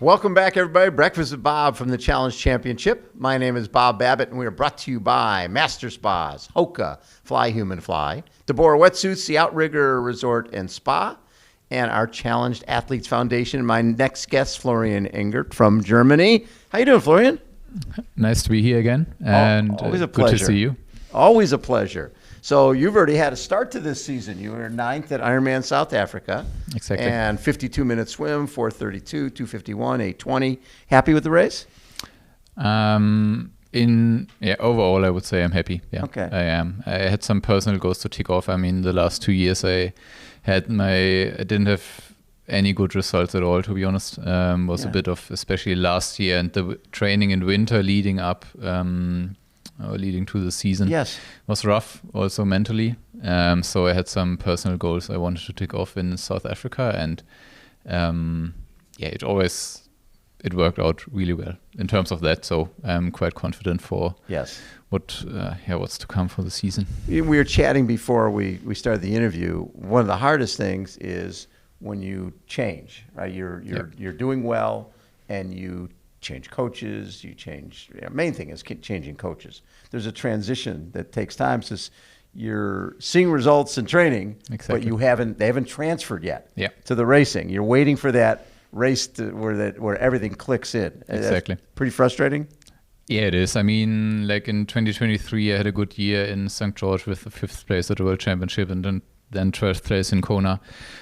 Welcome back, everybody. Breakfast with Bob from the Challenge Championship. My name is Bob Babbitt, and we are brought to you by Master Spas, HOKA, Fly Human Fly, deboer Wetsuits, the Outrigger Resort and Spa, and our Challenged Athletes Foundation. My next guest, Florian Angert from Germany. How you doing, Florian? Nice to be here again, and always a pleasure. Good to see you. Always a pleasure. So you've already had a start to this season. You were 9th at Ironman South Africa. Exactly. And 52-minute swim, 4:32, 2:51, 8:20. Happy with the race? Overall, I would say I'm happy. Yeah, okay. I am. I had some personal goals to tick off. I mean, the last 2 years I didn't have any good results at all, to be honest. Was a bit of, especially last year and the training in winter leading up, leading to the season, was rough also mentally. So I had some personal goals I wanted to tick off in South Africa, and it worked out really well in terms of that. So I'm quite confident for what's to come for the season. We were chatting before we started the interview. One of the hardest things is when you change, right? You're doing well, and you change coaches, main thing is changing coaches. There's a transition that takes time, since you're seeing results in training, but they haven't transferred yet to the racing. You're waiting for that race where everything clicks in. Exactly. That's pretty frustrating. Yeah, it is. I mean, like in 2023, I had a good year in St. George with the 5th place at the World Championship, and then 12th place in Kona.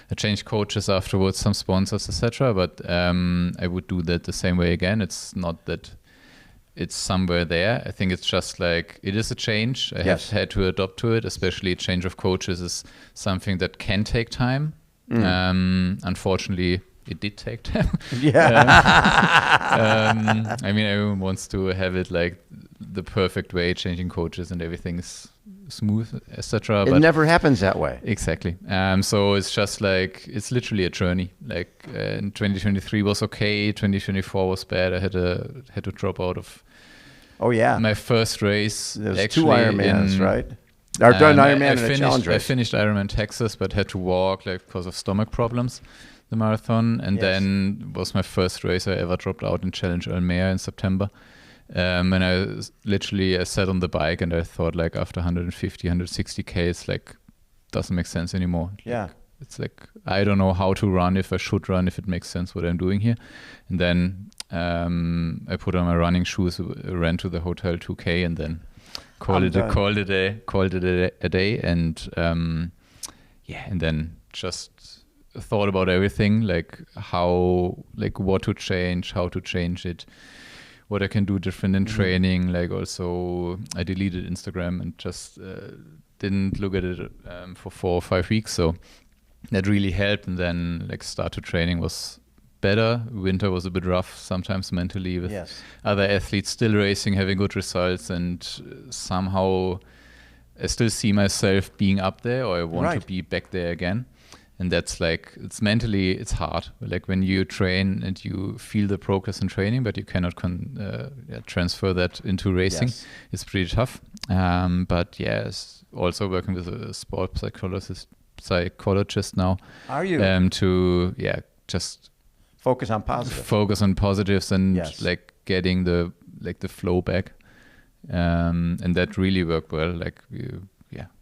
I changed coaches afterwards, some sponsors, etc. But I would do that the same way again. It's not that it's somewhere there. I think it's just like, it is a change. I have had to adapt to it, especially a change of coaches is something that can take time. Unfortunately, it did take time. I mean, everyone wants to have it like the perfect way, changing coaches and everything is smooth, etc. It never happens that way. Exactly. So it's just like, it's literally a journey. Like in 2023 was okay. 2024 was bad. I had to drop out of my first race. There's 2 Ironmans, right? I've done Ironman and a challenge race. I finished Ironman Texas, but had to walk because of stomach problems, the marathon. And then was my first race I ever dropped out in Challenge Almere in September. And I sat on the bike, and I thought, like, after 150, 160K, it's like, doesn't make sense anymore. Yeah. It's like, I don't know how to run, if I should run, if it makes sense what I'm doing here. And then I put on my running shoes, ran to the hotel 2K, and then called it a day. And and then just thought about everything, like what to change, how to change it, what I can do different in training. Like, also I deleted Instagram and just didn't look at it for 4 or 5 weeks. So that really helped. And then start to training was better. Winter was a bit rough sometimes mentally with other athletes still racing, having good results, and somehow I still see myself being up there, or I want to be back there again. And that's like, it's mentally, it's hard. Like when you train and you feel the progress in training, but you cannot transfer that into racing, it's pretty tough. But also working with a sport psychologist now. Are you? To just focus on positives and like getting the flow back. And that really worked well. Like we're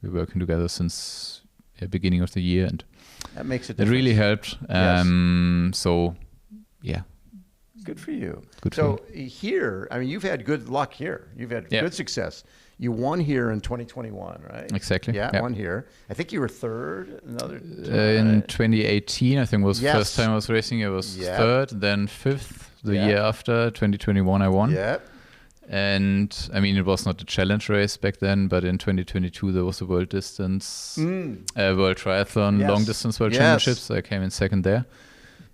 working together since beginning of the year, and that makes it. It really helped. So, good for you. So here, I mean, you've had good luck here. You've had good success. You won here in 2021, right? Exactly. Won here. I think you were third. In 2018, I think was the first time I was racing. I was third, then 5th. The year after, 2021, I won. Yep. And I mean, it was not a challenge race back then, but in 2022 there was a world distance, world triathlon, long distance world championships. So I came in second there.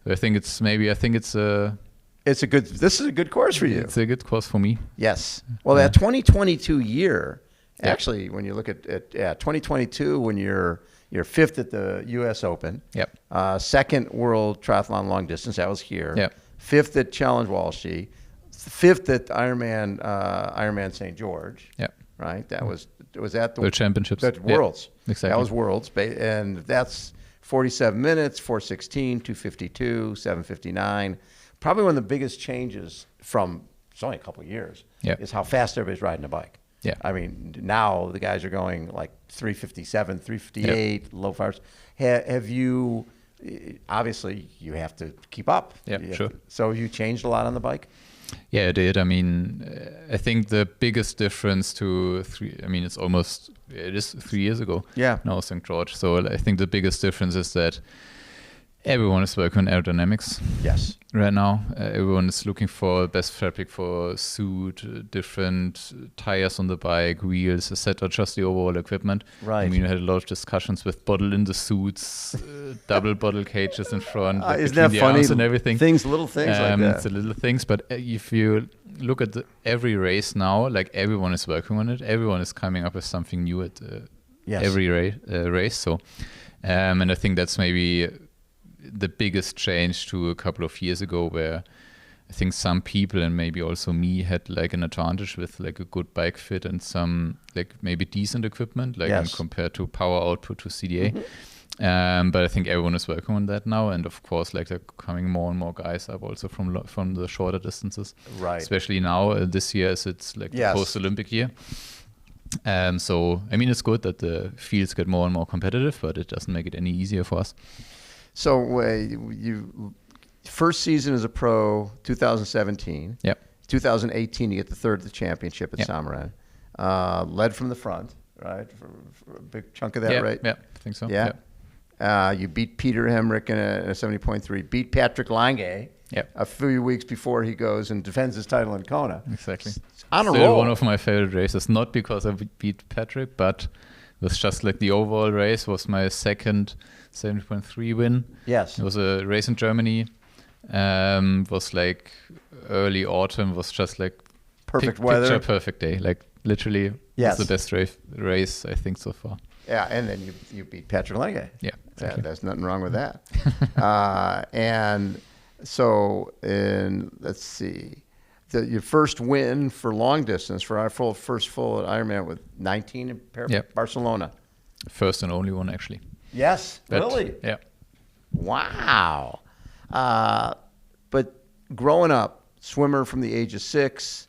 I think this is a good course for you. It's a good course for me. Yes. Well, that 2022 year, actually, when you look at 2022, when you're 5th at the US Open, second world triathlon long distance, that was here. 5th at Challenge Walshy. 5th at Ironman St. George. Right. That was that the World Championships. That's Worlds. Exactly. That was Worlds, and that's 47 minutes, 4:16, 2:52, 7:59, probably one of the biggest changes from, it's only a couple of years, Yeah. is how fast everybody's riding a bike. Yeah. I mean, now the guys are going like 357, 358, low fires. Have you, obviously you have to keep up. Yeah, sure. So you changed a lot on the bike? Yeah, I did. I mean, I think the biggest difference it is 3 years ago. Yeah. Now, St. George. So I think the biggest difference is that everyone is working on aerodynamics. Yes. Right now, everyone is looking for best fabric for suit, different tires on the bike, wheels, etc. Just the overall equipment. Right. I mean, we had a lot of discussions with bottle in the suits, double bottle cages in front, Isn't between that the funny? arms and everything. Little things like that. It's the little things, but if you look at every race now, like everyone is working on it. Everyone is coming up with something new at every race. So, and I think that's maybe the biggest change to a couple of years ago, where I think some people and maybe also me had like an advantage with like a good bike fit and some like maybe decent equipment, like compared to power output to CDA. But I think everyone is working on that now, and of course, like they're coming more and more guys up also from the shorter distances. Right. Especially now this year, as it's like the post-Olympic year. So I mean, it's good that the fields get more and more competitive, but it doesn't make it any easier for us. So you first season as a pro, 2017. Yep. 2018, you get the third of the championship at Šamorín. Led from the front, right? For a big chunk of that, right? Yeah, I think so. Yeah. You beat Peter Hemrick in a 70.3. Beat Patrick Lange a few weeks before he goes and defends his title in Kona. Exactly. On a Still roll. one of my favorite races, not because I beat Patrick, but it was just like the overall race was my second 70.3 win. Yes. It was a race in Germany. Was like early autumn, was just like perfect weather. Picture perfect day. Like literally it's the best race I think so far. Yeah, and then you beat Patrick Lange. Yeah, exactly. There's nothing wrong with that. And so let's see. Your first win for long distance for our first full at Ironman with 19 in Barcelona. First and only one, actually. Yes, really? Yeah. Wow. But growing up, swimmer from the age of 6,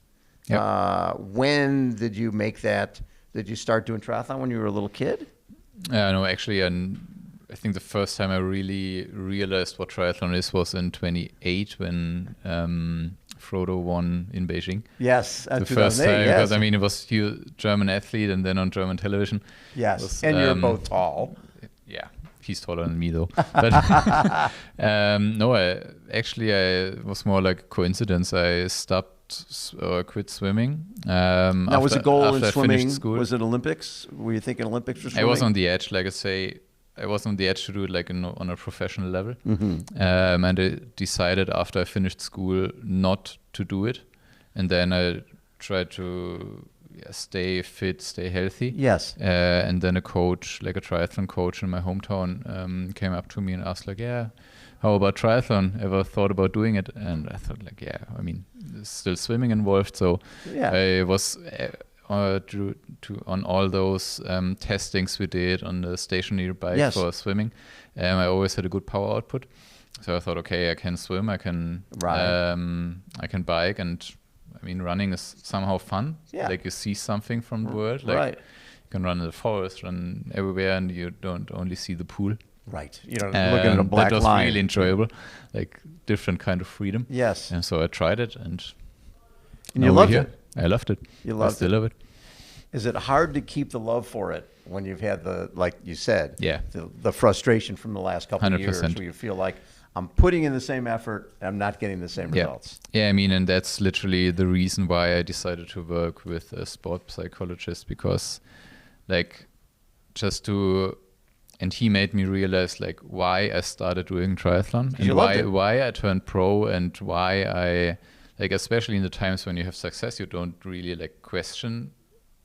when did you make that? Did you start doing triathlon when you were a little kid? No, actually, I think the first time I really realized what triathlon is was in 2008 when Frodo won in Beijing. Yes, the first time, because I mean it was a German athlete, and then on German television. Yes, and you're both tall. Yeah, he's taller than me though. But no, I was more like a coincidence. I stopped or quit swimming. Now, was the goal in swimming? Was it Olympics? Were you thinking Olympics for swimming? I was on the edge, like I say. I was on the edge to do it like on a professional level. And I decided after I finished school not to do it. And then I tried to stay fit, stay healthy. Yes. And then a coach, like a triathlon coach in my hometown, came up to me and asked like, how about triathlon? Ever thought about doing it? And I thought like, I mean, there's still swimming involved. So I was... on all those testings we did on the stationary bike for swimming, I always had a good power output. So I thought, okay, I can swim, I can bike, and I mean, running is somehow fun. Yeah. Like you see something from the world. Like you can run in the forest, run everywhere, and you don't only see the pool. Right. You know, looking at a black line. That was really enjoyable, like different kind of freedom. Yes. And so I tried it, and you loved it. I loved it. I still love it. Is it hard to keep the love for it when you've had like you said, the frustration from the last couple of years where you feel like I'm putting in the same effort and I'm not getting the same results? Yeah, I mean, and that's literally the reason why I decided to work with a sport psychologist, because like and he made me realize like why I started doing triathlon and why I turned pro, and why I like, especially in the times when you have success, you don't really like question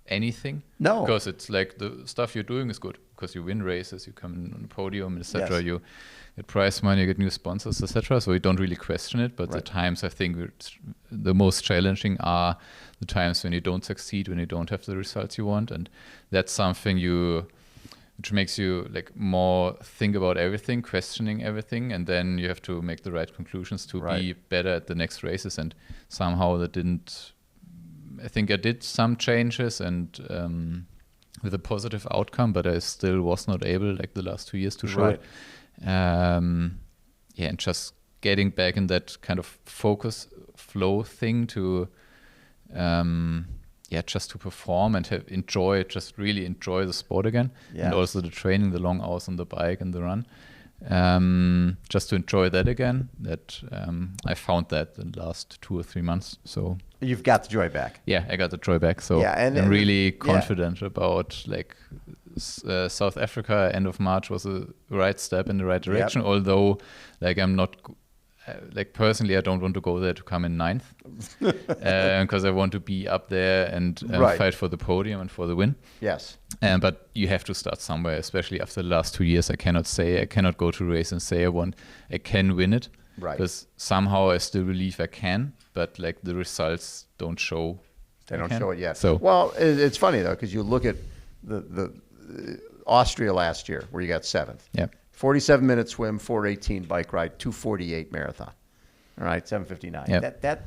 anything. No. Because it's like the stuff you're doing is good, because you win races, you come on the podium, etc. You get prize money, you get new sponsors, etc. So you don't really question it. But the times I think the most challenging are the times when you don't succeed, when you don't have the results you want. And that's something you which makes you like more think about everything, questioning everything, and then you have to make the right conclusions to be better at the next races. And somehow that didn't. I think I did some changes and with a positive outcome, but I still was not able, like the last 2 years, to show it. And just getting back in that kind of focus flow thing to just to perform and really enjoy the sport again. And also the training, the long hours on the bike and the run. Just to enjoy that again. That I found that in the last 2 or 3 months. So you've got the joy back. Yeah, I got the joy back. So I'm really confident about like South Africa. End of March was a right step in the right direction. Although, like I'm not. Like personally, I don't want to go there to come in 9th because I want to be up there and fight for the podium and for the win. Yes. But you have to start somewhere, especially after the last 2 years. I cannot go to race and say I can win it. Right. Because somehow I still believe I can, but like the results don't show. They don't show it yet. So well, it's funny though because you look at the Austria last year where you got 7th. Yeah. 47-minute swim, 4:18 bike ride, 2:48 marathon. All right, 7:59. Yep.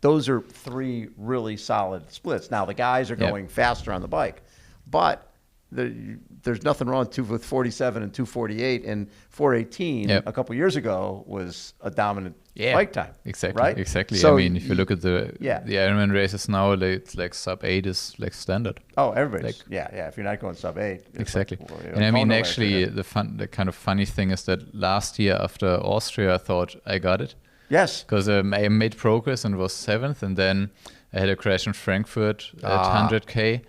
Those are 3 really solid splits. Now the guys are going faster on the bike, but there's nothing wrong with 47 and 2:48 and 4:18. A couple years ago was a dominant bike time. Exactly. Right? Exactly. So I mean, if you look at the Ironman races now, it's like sub 8 is like standard. Oh, everybody's if you're not going sub 8. Exactly. Like, and I mean, actually, the kind of funny thing is that last year after Austria, I thought I got it. Yes. Because I made progress and was 7th, and then I had a crash in Frankfurt at 100K.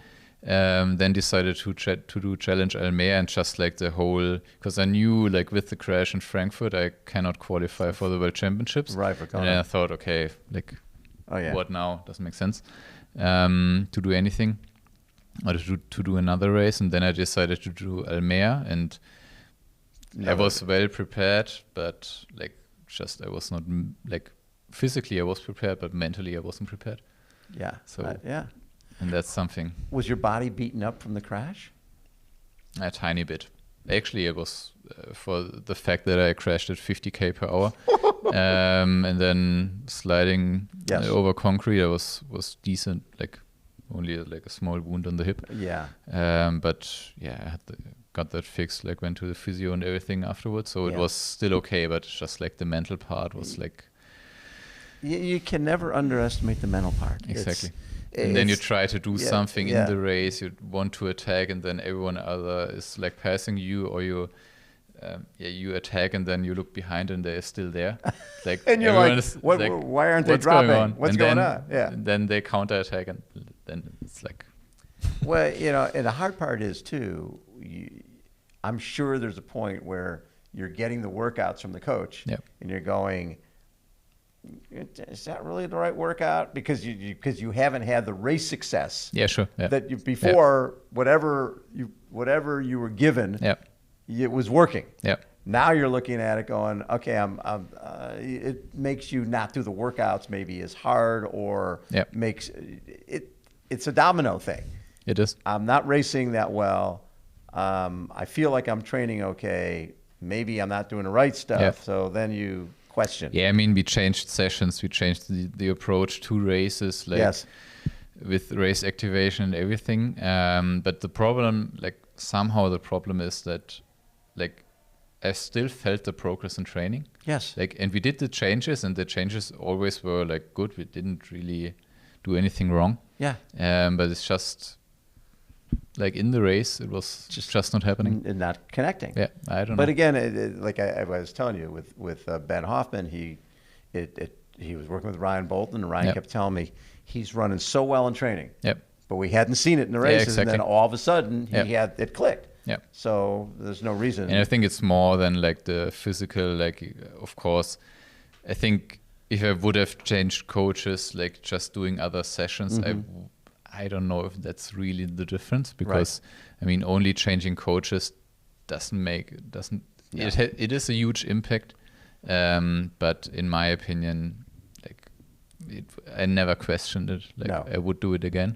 Then decided to do Challenge Almere and just like the whole, because I knew like with the crash in Frankfurt I cannot qualify for the World Championships. Right, for Kona. And then I thought, okay, like what now? Doesn't make sense to do anything or to do another race. And then I decided to do Almere, and I was well prepared, but like just I was not like physically I was prepared, but mentally I wasn't prepared. Yeah. So and that's something. Was your body beaten up from the crash? A tiny bit. Actually, it was for the fact that I crashed at 50k per hour, and then sliding over concrete. I was decent, like only like a small wound on the hip. Yeah. But I got that fixed. Like went to the physio and everything afterwards, so it was still okay. But just like the mental part was like. You can never underestimate the mental part. Exactly. And then you try to do something in the race, you want to attack, and then everyone other is like passing you, or you attack, and then you look behind and they're still there. Like and you're like, why aren't they dropping? What's going on? Yeah. And then they counterattack, and then it's like. Well, and the hard part is too, I'm sure there's a point where you're getting the workouts from the coach, and you're going, is that really the right workout? Because you haven't had the race success. Yeah, sure. Yeah. That you before whatever you were given, it was working. Yeah. Now you're looking at it going, okay, it makes you not do the workouts maybe as hard, or makes it. It's a domino thing. It is. I'm not racing that well. I feel like I'm training okay. Maybe I'm not doing the right stuff. Yeah. So then you question. Yeah, I mean, we changed sessions, we changed the approach to races, like with race activation and everything. But the problem, like somehow the problem is that, like, I still felt the progress in training. Yes. Like, and we did the changes, and the changes always were like good. We didn't really do anything wrong. Yeah. But it's just. Like in the race, it was just not happening and not connecting. Yeah, I don't know. But again, like I was telling you, with Ben Hoffman, he was working with Ryan Bolton, and Ryan kept telling me he's running so well in training. Yep. But we hadn't seen it in the races, and then all of a sudden it clicked. Yeah. So there's no reason. And I think it's more than like the physical. Like, of course, I think if I would have changed coaches, like just doing other sessions, I don't know if that's really the difference, because I mean, only changing coaches it is a huge impact, but in my opinion, like I never questioned it. Like I would do it again.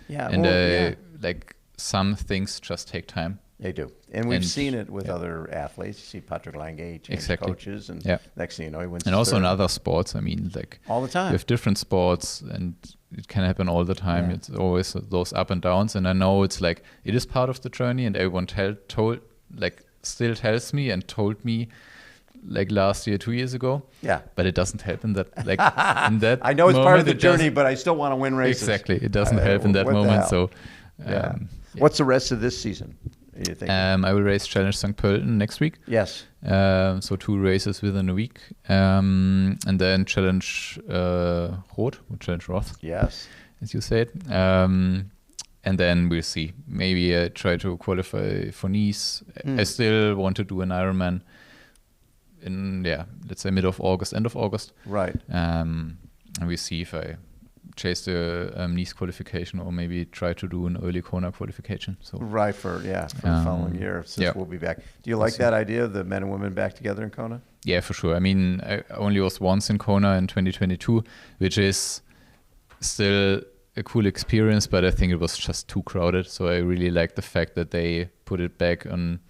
Yeah. And like some things just take time. They do. And we've seen it with other athletes. You see Patrick Lange change coaches, and next thing you know, he wins. And also in other sports, I mean, like all the time. You have different sports, and it can happen all the time. It's always those up and downs. And I know it's like, it is part of the journey, and everyone still tells me and told me, like last year, 2 years ago. Yeah. But it doesn't help in that, like, in that I know it's part of the journey, but I still want to win races. Exactly. It doesn't help in that moment. So, what's the rest of this season? You think? I will race Challenge St. Pölten next week. Yes. So 2 races within a week. And then Challenge Roth, or Challenge Roth. Yes. As you said. And then we'll see. Maybe I try to qualify for Nice. I still want to do an Ironman in, let's say mid of August, end of August. Right. And we see if I chase the Nice qualification, or maybe try to do an early Kona qualification. So right, for the following year, since we'll be back. Do you like that idea of the men and women back together in Kona? Yeah, for sure. I mean, I only was once in Kona in 2022, which is still a cool experience, but I think it was just too crowded. So I really like the fact that they put it back on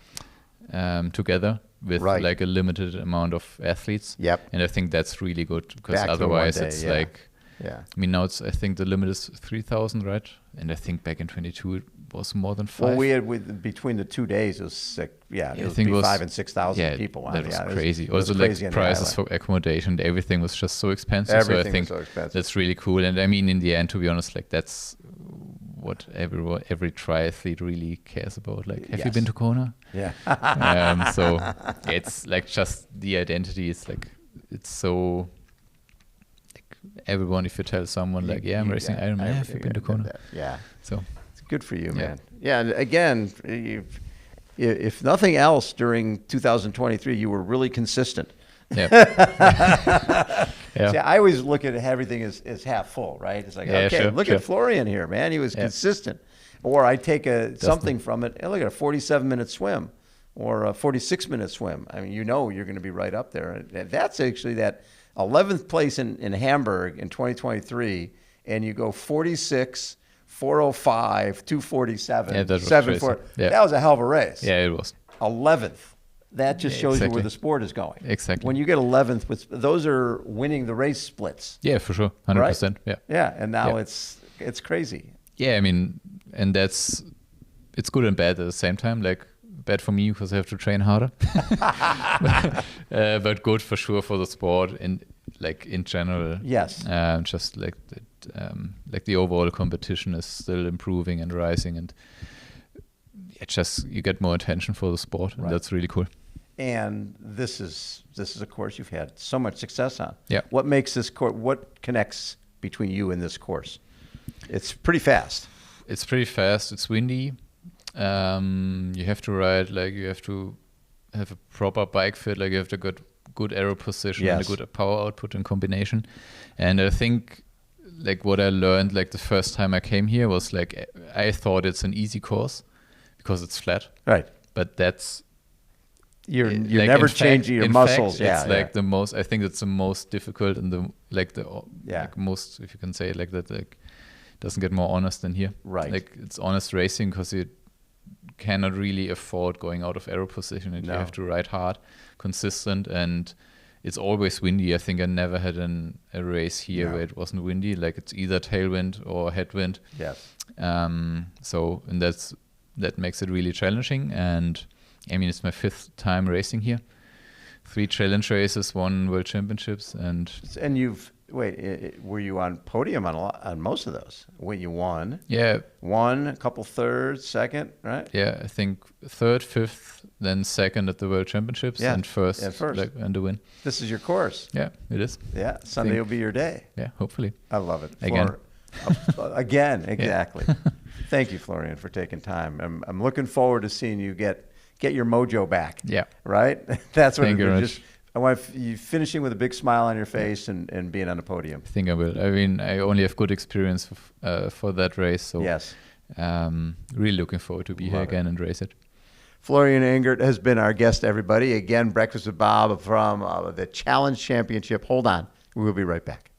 together with like a limited amount of athletes. Yep. And I think that's really good, because back otherwise it's like, I mean, now I think the limit is 3,000, right? And I think back in 22 it was more than 5. Well, we had between the 2 days, it was sick. Yeah, I think it was 5,000 and 6,000 people. That was crazy. It was also, crazy like prices for accommodation, everything was just so expensive. Everything so I think was so expensive. That's really cool. And I mean, in the end, to be honest, like that's what every triathlete really cares about. Like, have you been to Kona? Yeah. So it's like just the identity is like, it's so. Everyone, if you tell someone like, I'm racing Ironman, have you been to Kona? Yeah. So it's good for you, man. Yeah. And again, if nothing else, during 2023, you were really consistent. Yeah. See, I always look at everything as half full, right? It's like, look at Florian here, man. He was consistent. Or I take something from it, and look at a 47-minute swim or a 46-minute swim. I mean, you're going to be right up there. And that's actually that 11th place in Hamburg in 2023, and you go 46, 405, 247, that was 740. That was a hell of a race. Yeah, it was. 11th. That just shows you where the sport is going. Exactly. When you get 11th, those are winning the race splits. Yeah, for sure. 100%. Right? Yeah. Yeah, and now it's crazy. Yeah, I mean, and it's good and bad at the same time. Like, bad for me because I have to train harder, but good for sure for the sport and like in general. Yes. Just like like the overall competition is still improving and rising, and you get more attention for the sport, and that's really cool. And this is a course you've had so much success on. Yeah. What makes this course? What connects between you and this course? It's pretty fast. It's pretty fast. It's windy. You have to ride, like you have to have a proper bike fit, like you have to get good aero position and a good power output in combination. And I think like what I learned like the first time I came here was like I thought it's an easy course because it's flat. Right. But that's you're like never changing your muscles. Fact, it's like the most, I think it's the most difficult and the like most, if you can say it like that, like doesn't get more honest than here. Right. Like it's honest racing because you cannot really afford going out of aero position, and you have to ride hard, consistent, and it's always windy. I think I never had a race here where it wasn't windy. Like it's either tailwind or headwind. Yes. So and that makes it really challenging. And I mean, it's my 5th time racing here. 3 challenge races, 1 World Championships, and you've. Were you on podium on most of those? When you won? Yeah. Won, a couple thirds, second, right? Yeah, I think 3rd, 5th, then 2nd at the World Championships, and first. Like, and the win. This is your course. Yeah, it is. Yeah, Sunday will be your day. Yeah, hopefully. I love it. Again, exactly. Thank you, Florian, for taking time. I'm looking forward to seeing you get your mojo back. Yeah. Right? That's what Thank you very much. I want you finishing with a big smile on your face and being on the podium. I think I will. I mean, I only have good experience for that race. So yes. Really looking forward to be here again and race it. Florian Angert has been our guest, everybody. Again, Breakfast with Bob from the Challenge Championship. Hold on. We will be right back.